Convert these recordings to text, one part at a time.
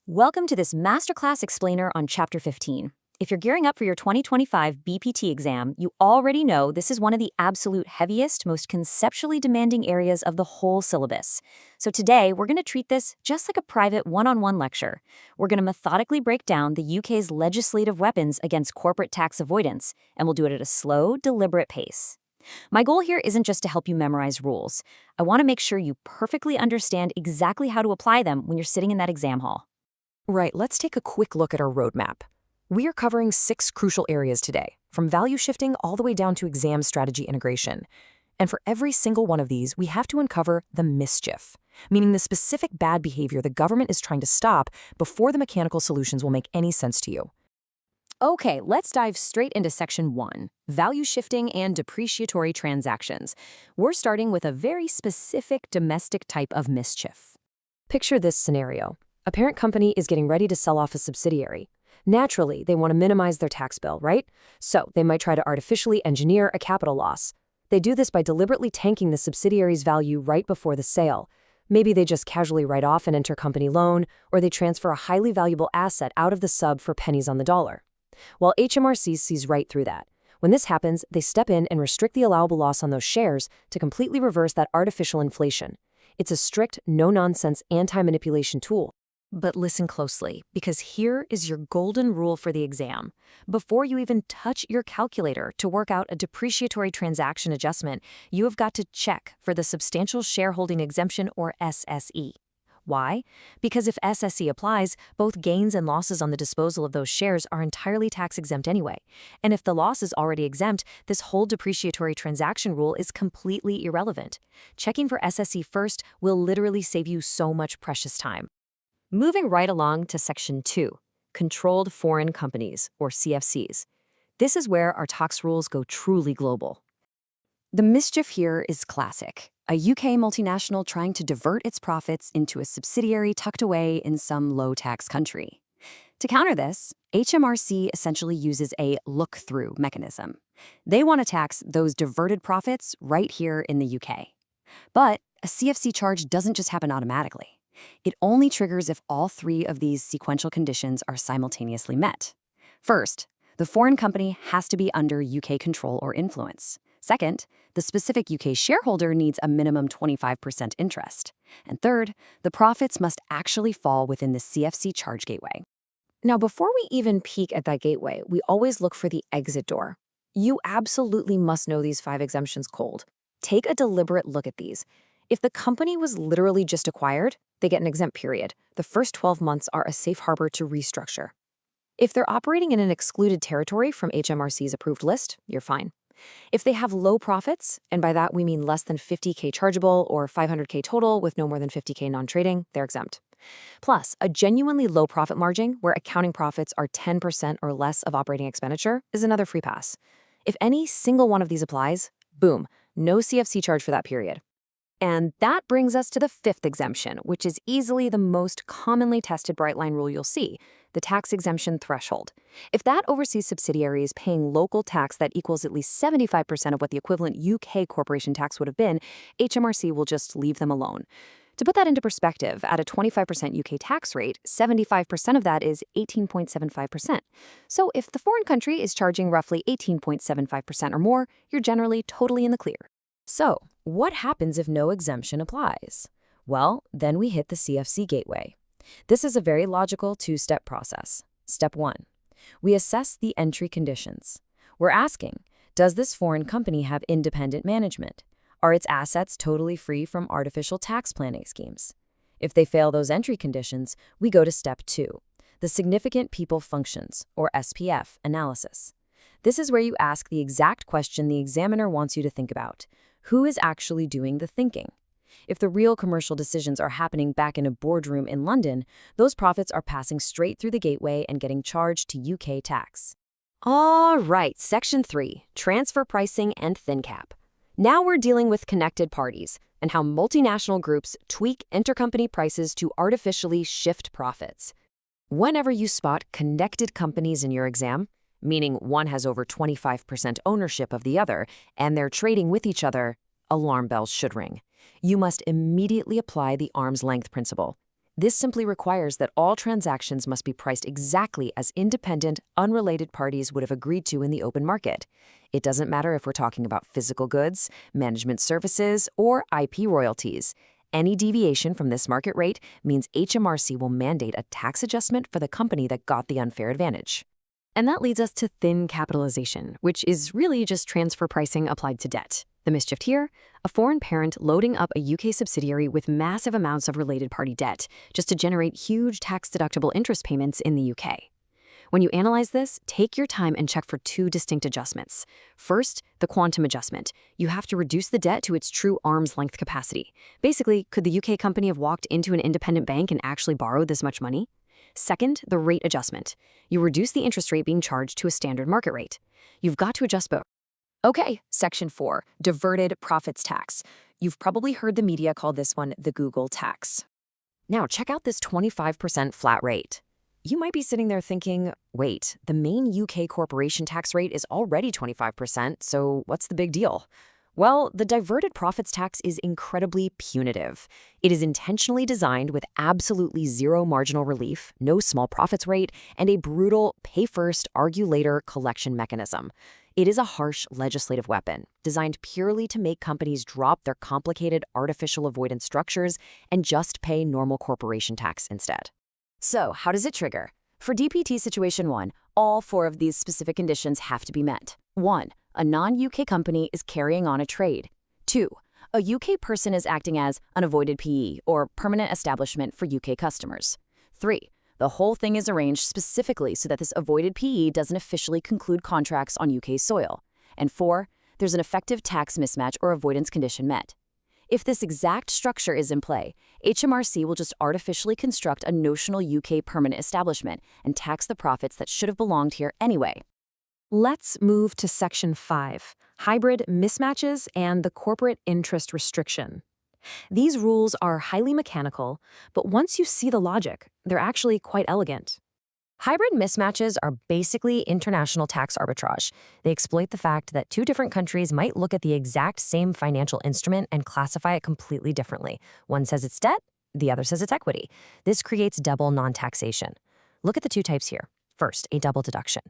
Welcome to this masterclass explainer on Chapter 15. If you're gearing up for your 2025 BPT exam, you already know this is one of the absolute heaviest, most conceptually demanding areas of the whole syllabus. So today, we're going to treat this just like a private one-on-one lecture. We're going to methodically break down the UK's legislative weapons against corporate tax avoidance, and we'll do it at a slow, deliberate pace. My goal here isn't just to help you memorize rules. I want to make sure you perfectly understand exactly how to apply them when you're sitting in that exam hall. Right, let's take a quick look at our roadmap. We are covering 6 crucial areas today, from value shifting all the way down to exam strategy integration. And for every single one of these, we have to uncover the mischief, meaning the specific bad behavior the government is trying to stop before the mechanical solutions will make any sense to you. Okay, let's dive straight into Section 1, value shifting and depreciatory transactions. We're starting with a very specific domestic type of mischief. Picture this scenario. A parent company is getting ready to sell off a subsidiary. Naturally, they want to minimize their tax bill, right? So they might try to artificially engineer a capital loss. They do this by deliberately tanking the subsidiary's value right before the sale. Maybe they just casually write off an intercompany loan, or they transfer a highly valuable asset out of the sub for pennies on the dollar. Well, HMRC sees right through that. When this happens, they step in and restrict the allowable loss on those shares to completely reverse that artificial inflation. It's a strict, no-nonsense anti-manipulation tool. But listen closely, because here is your golden rule for the exam. Before you even touch your calculator to work out a depreciatory transaction adjustment, you have got to check for the Substantial Shareholding Exemption, or SSE. Why? Because if SSE applies, both gains and losses on the disposal of those shares are entirely tax-exempt anyway. And if the loss is already exempt, this whole depreciatory transaction rule is completely irrelevant. Checking for SSE first will literally save you so much precious time. Moving right along to Section 2, Controlled Foreign Companies, or CFCs. This is where our tax rules go truly global. The mischief here is classic. A UK multinational trying to divert its profits into a subsidiary tucked away in some low-tax country. To counter this, HMRC essentially uses a look-through mechanism. They want to tax those diverted profits right here in the UK. But a CFC charge doesn't just happen automatically. It only triggers if all 3 of these sequential conditions are simultaneously met. First, the foreign company has to be under UK control or influence. Second, the specific UK shareholder needs a minimum 25% interest. And third, the profits must actually fall within the CFC charge gateway. Now, before we even peek at that gateway, we always look for the exit door. You absolutely must know these 5 exemptions cold. Take a deliberate look at these. If the company was literally just acquired, they get an exempt period. The first 12 months are a safe harbor to restructure. If they're operating in an excluded territory from HMRC's approved list, you're fine. If they have low profits, and by that we mean less than 50K chargeable or 500K total with no more than 50K non-trading, they're exempt. Plus, a genuinely low profit margin where accounting profits are 10% or less of operating expenditure is another free pass. If any single one of these applies, boom, no CFC charge for that period. And that brings us to the 5th exemption, which is easily the most commonly tested bright line rule you'll see, the tax exemption threshold. If that overseas subsidiary is paying local tax that equals at least 75% of what the equivalent UK corporation tax would have been, HMRC will just leave them alone. To put that into perspective, at a 25% UK tax rate, 75% of that is 18.75%. So if the foreign country is charging roughly 18.75% or more, you're generally totally in the clear. So, what happens if no exemption applies? Well, then we hit the CFC gateway. This is a very logical 2-step process. Step 1. We assess the entry conditions. We're asking, does this foreign company have independent management? Are its assets totally free from artificial tax planning schemes? If they fail those entry conditions, we go to Step 2, the Significant People Functions, or SPF, analysis. This is where you ask the exact question the examiner wants you to think about. Who is actually doing the thinking? If the real commercial decisions are happening back in a boardroom in London, those profits are passing straight through the gateway and getting charged to UK tax. All right, Section 3, Transfer Pricing and Thin Cap. Now we're dealing with connected parties and how multinational groups tweak intercompany prices to artificially shift profits. Whenever you spot connected companies in your exam, meaning one has over 25% ownership of the other, and they're trading with each other, alarm bells should ring. You must immediately apply the arm's length principle. This simply requires that all transactions must be priced exactly as independent, unrelated parties would have agreed to in the open market. It doesn't matter if we're talking about physical goods, management services, or IP royalties. Any deviation from this market rate means HMRC will mandate a tax adjustment for the company that got the unfair advantage. And that leads us to thin capitalization, which is really just transfer pricing applied to debt. The mischief here? A foreign parent loading up a UK subsidiary with massive amounts of related party debt just to generate huge tax-deductible interest payments in the UK. When you analyze this, take your time and check for two distinct adjustments. First, the quantum adjustment. You have to reduce the debt to its true arm's length capacity. Basically, could the UK company have walked into an independent bank and actually borrowed this much money? Second, the rate adjustment. You reduce the interest rate being charged to a standard market rate. You've got to adjust both. Okay, Section 4, diverted profits tax. You've probably heard the media call this one the Google tax. Now, check out this 25% flat rate. You might be sitting there thinking, wait, the main UK corporation tax rate is already 25%, so what's the big deal? Well, the diverted profits tax is incredibly punitive. It is intentionally designed with absolutely zero marginal relief, no small profits rate, and a brutal pay-first, argue-later collection mechanism. It is a harsh legislative weapon, designed purely to make companies drop their complicated artificial avoidance structures and just pay normal corporation tax instead. So, how does it trigger? For DPT Situation 1, all four of these specific conditions have to be met. 1. A non-UK company is carrying on a trade. 2. A UK person is acting as an avoided PE, or permanent establishment for UK customers. 3. The whole thing is arranged specifically so that this avoided PE doesn't officially conclude contracts on UK soil. And 4. There's an effective tax mismatch or avoidance condition met. If this exact structure is in play, HMRC will just artificially construct a notional UK permanent establishment and tax the profits that should have belonged here anyway. Let's move to Section 5, hybrid mismatches and the corporate interest restriction. These rules are highly mechanical, but once you see the logic, they're actually quite elegant. Hybrid mismatches are basically international tax arbitrage. They exploit the fact that two different countries might look at the exact same financial instrument and classify it completely differently. One says it's debt, the other says it's equity. This creates double non-taxation. Look at the two types here. First, a double deduction.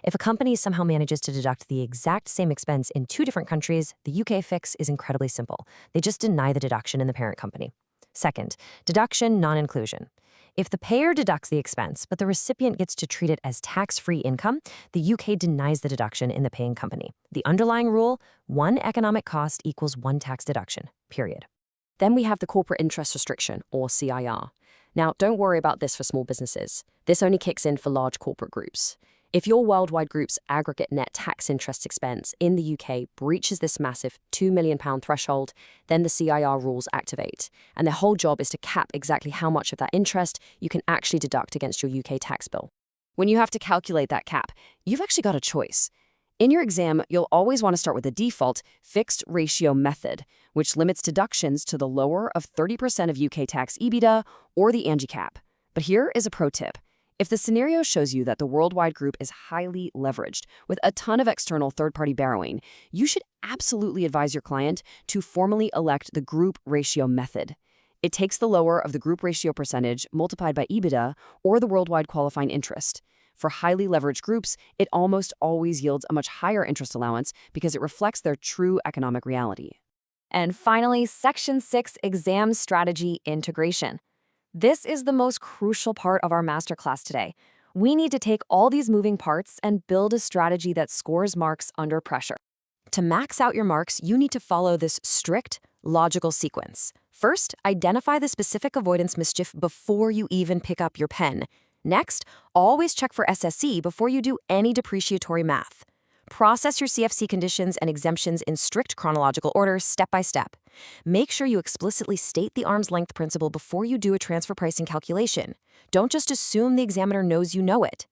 If a company somehow manages to deduct the exact same expense in two different countries, the UK fix is incredibly simple. They just deny the deduction in the parent company. Second, deduction non-inclusion. If the payer deducts the expense, but the recipient gets to treat it as tax-free income, the UK denies the deduction in the paying company. The underlying rule, one economic cost equals one tax deduction, period. Then we have the corporate interest restriction, or CIR. Now, don't worry about this for small businesses. This only kicks in for large corporate groups. If your worldwide group's aggregate net tax interest expense in the UK breaches this massive £2 million threshold, then the CIR rules activate. And their whole job is to cap exactly how much of that interest you can actually deduct against your UK tax bill. When you have to calculate that cap, you've actually got a choice. In your exam, you'll always want to start with the default fixed ratio method, which limits deductions to the lower of 30% of UK tax EBITDA or the ANGI cap. But here is a pro tip. If the scenario shows you that the worldwide group is highly leveraged with a ton of external third-party borrowing, you should absolutely advise your client to formally elect the group ratio method. It takes the lower of the group ratio percentage multiplied by EBITDA or the worldwide qualifying interest. For highly leveraged groups, it almost always yields a much higher interest allowance because it reflects their true economic reality. And finally, Section 6, Exam Strategy Integration. This is the most crucial part of our masterclass today. We need to take all these moving parts and build a strategy that scores marks under pressure. To max out your marks, you need to follow this strict, logical sequence. First, identify the specific avoidance mischief before you even pick up your pen. Next, always check for SSE before you do any depreciatory math. Process your CFC conditions and exemptions in strict chronological order, step by step. Make sure you explicitly state the arm's length principle before you do a transfer pricing calculation. Don't just assume the examiner knows you know it.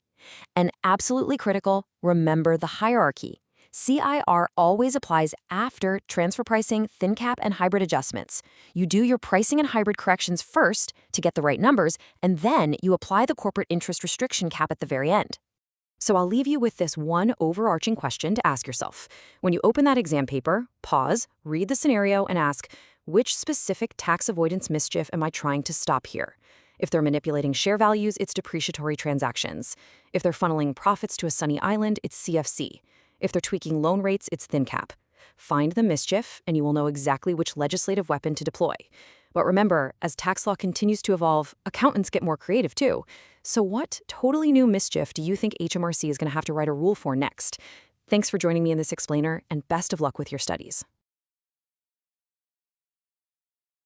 And absolutely critical, remember the hierarchy. CIR always applies after transfer pricing, thin cap, and hybrid adjustments. You do your pricing and hybrid corrections first to get the right numbers, and then you apply the corporate interest restriction cap at the very end. So I'll leave you with this one overarching question to ask yourself. When you open that exam paper, pause, read the scenario, and ask, which specific tax avoidance mischief am I trying to stop here? If they're manipulating share values, it's depreciatory transactions. If they're funneling profits to a sunny island, it's CFC. If they're tweaking loan rates, it's thin cap. Find the mischief, and you will know exactly which legislative weapon to deploy. But remember, as tax law continues to evolve, accountants get more creative too. So what totally new mischief do you think HMRC is going to have to write a rule for next? Thanks for joining me in this explainer, and best of luck with your studies.